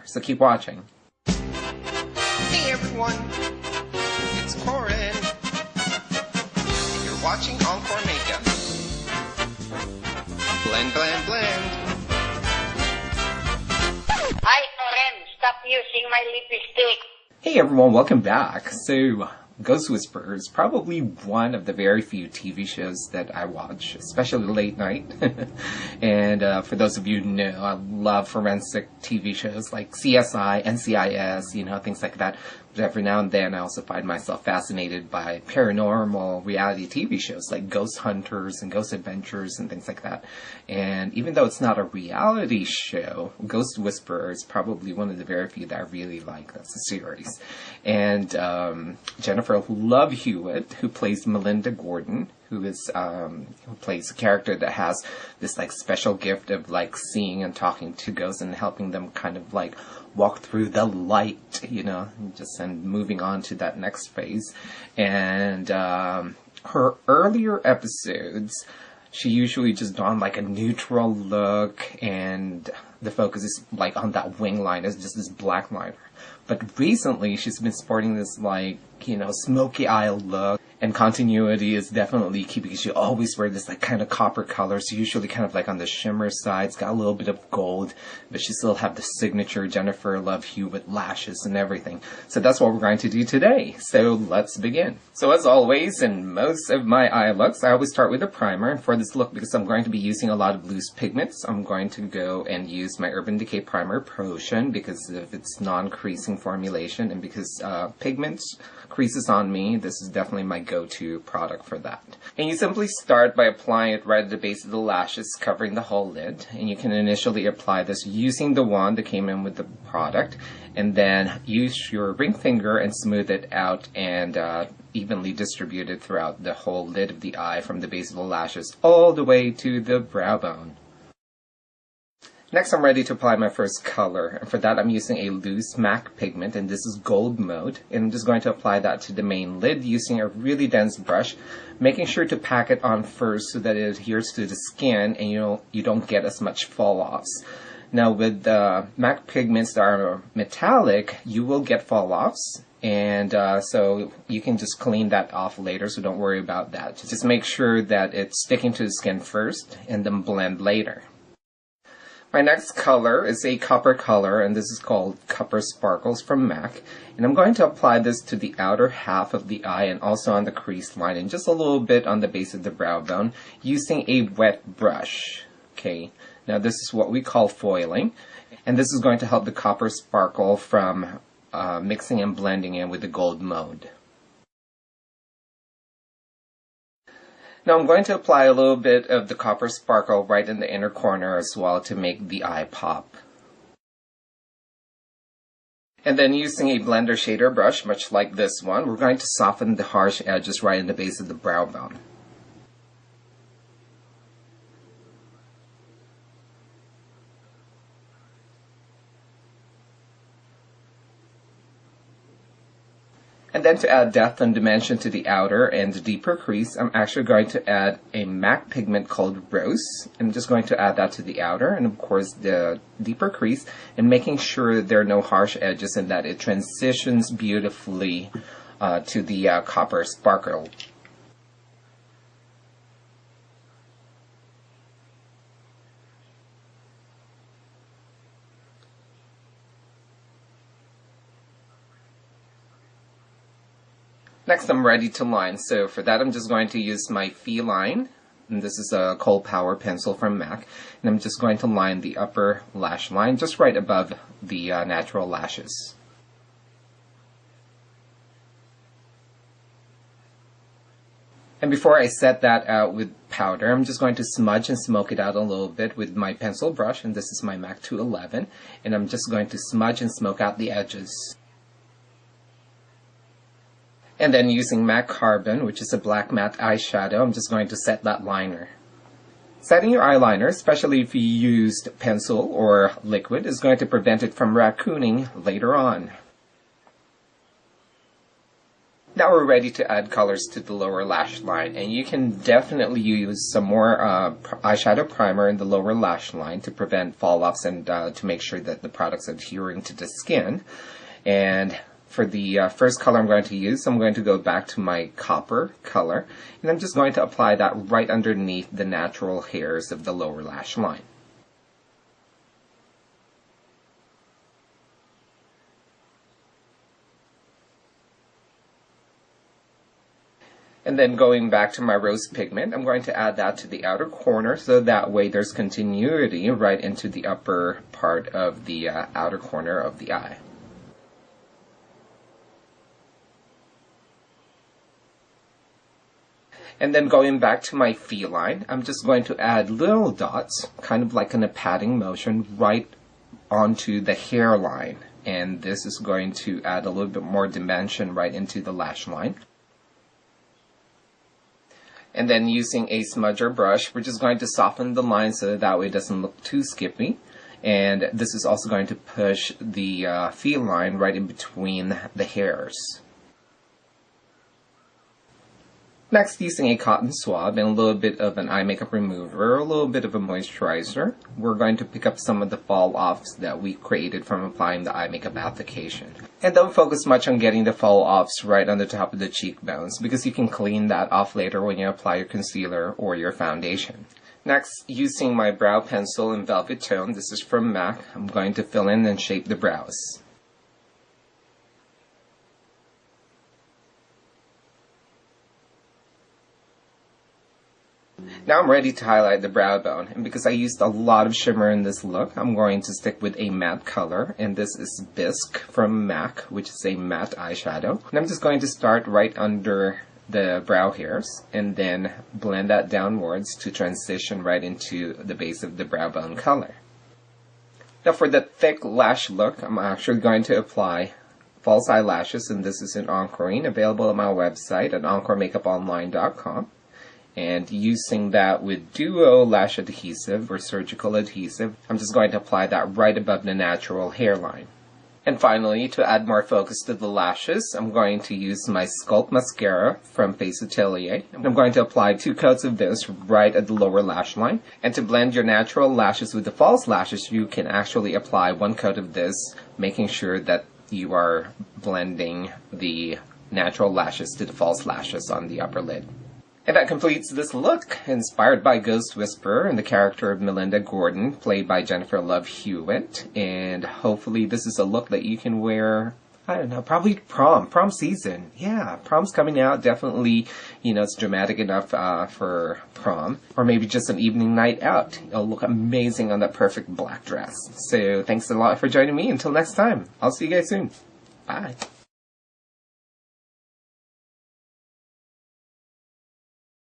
So keep watching. Hey everyone, it's Corin. And you're watching Encore Makeup. Blend, blend, blend. Hi, Corin. Stop using my lipstick. Hey everyone, welcome back. So, Ghost Whisperers, probably one of the very few TV shows that I watch, especially late night. And for those of you who know, I love forensic TV shows like CSI, NCIS, things like that. But every now and then I also find myself fascinated by paranormal reality TV shows like Ghost Hunters and Ghost Adventures and things like that. And even though it's not a reality show, Ghost Whisperers is probably one of the very few that I really like. That's a series. And Jennifer Love Hewitt, who plays Melinda Gordon, who plays a character that has this special gift of seeing and talking to ghosts and helping them kind of walk through the light, and moving on to that next phase. And her earlier episodes, she usually just donned a neutral look, and the focus is on that wing line, it's just this black liner. But recently she's been sporting this smoky eye look, and continuity is definitely key because she always wears this kind of copper color, so usually kind of on the shimmer side. It's got a little bit of gold, but she still have the signature Jennifer Love Hewitt lashes and everything. So that's what we're going to do today. So let's begin. So as always, in most of my eye looks, I always start with a primer. And for this look, because I'm going to be using a lot of loose pigments, I'm going to go and use my Urban Decay Primer Potion because of its non-creasing formulation, and because pigments creases on me, this is definitely my go-to product for that. And you simply start by applying it right at the base of the lashes, covering the whole lid. And you can initially apply this using the wand that came in with the product, and then use your ring finger and smooth it out and evenly distribute it throughout the whole lid of the eye, from the base of the lashes all the way to the brow bone. Next, I'm ready to apply my first color, and for that I'm using a loose MAC pigment, and this is Gold Mode, and I'm just going to apply that to the main lid using a really dense brush, making sure to pack it on first so that it adheres to the skin and you don't get as much fall-offs. Now with MAC pigments that are metallic, you will get fall-offs, and so you can just clean that off later, so don't worry about that. Just make sure that it's sticking to the skin first and then blend later. My next color is a copper color, and this is called Copper Sparkles from MAC. And I'm going to apply this to the outer half of the eye and also on the crease line and just a little bit on the base of the brow bone using a wet brush. Okay, now this is what we call foiling, and this is going to help the copper sparkle from mixing and blending in with the gold mode. Now I'm going to apply a little bit of the copper sparkle right in the inner corner as well to make the eye pop. And then using a blender shader brush, much like this one, we're going to soften the harsh edges right in the base of the brow bone. And then to add depth and dimension to the outer and the deeper crease, I'm actually going to add a MAC pigment called Rose. I'm just going to add that to the outer and of course the deeper crease, and making sure that there are no harsh edges and that it transitions beautifully to the copper sparkle. Next, I'm ready to line. So for that, I'm just going to use my Feline, and this is a KohlPower pencil from MAC, and I'm just going to line the upper lash line just right above the natural lashes. And before I set that out with powder, I'm just going to smudge and smoke it out a little bit with my pencil brush, and this is my MAC 211, and I'm just going to smudge and smoke out the edges. And then using MAC Carbon, which is a black matte eyeshadow, I'm just going to set that liner. Setting your eyeliner, especially if you used pencil or liquid, is going to prevent it from raccooning later on. Now we're ready to add colors to the lower lash line, and you can definitely use some more eyeshadow primer in the lower lash line to prevent fall-offs and to make sure that the product's adhering to the skin. And for the first color I'm going to use, I'm going to go back to my copper color, and I'm just going to apply that right underneath the natural hairs of the lower lash line. And then going back to my rose pigment, I'm going to add that to the outer corner, so that way there's continuity right into the upper part of the outer corner of the eye. And then going back to my Feline, I'm just going to add little dots, kind of like in a patting motion, right onto the hairline. And this is going to add a little bit more dimension right into the lash line. And then using a smudger brush, we're just going to soften the line so that way it doesn't look too skippy. And this is also going to push the Feline right in between the hairs. Next, using a cotton swab and a little bit of an eye makeup remover, a little bit of a moisturizer, we're going to pick up some of the fall-offs that we created from applying the eye makeup application. And don't focus much on getting the fall-offs right on the top of the cheekbones, because you can clean that off later when you apply your concealer or your foundation. Next, using my brow pencil in Velvetone, this is from MAC, I'm going to fill in and shape the brows. Now I'm ready to highlight the brow bone, and because I used a lot of shimmer in this look, I'm going to stick with a matte color, and this is Bisque from MAC, which is a matte eyeshadow. And I'm just going to start right under the brow hairs, and then blend that downwards to transition right into the base of the brow bone color. Now for the thick lash look, I'm actually going to apply false eyelashes, and this is in EnKorinne, available on my website at enkoremakeuponline.com. And using that with Duo lash adhesive or surgical adhesive, I'm just going to apply that right above the natural hairline. And finally, to add more focus to the lashes, I'm going to use my Sculpt mascara from FaceAtelier. I'm going to apply 2 coats of this right at the lower lash line. And to blend your natural lashes with the false lashes, you can actually apply 1 coat of this, making sure that you are blending the natural lashes to the false lashes on the upper lid. And that completes this look, inspired by Ghost Whisperer and the character of Melinda Gordon, played by Jennifer Love Hewitt. And hopefully this is a look that you can wear, I don't know, probably prom season. Yeah, prom's coming out, definitely, you know, it's dramatic enough for prom. Or maybe just an evening night out. It'll look amazing on that perfect black dress. So thanks a lot for joining me. Until next time, I'll see you guys soon. Bye.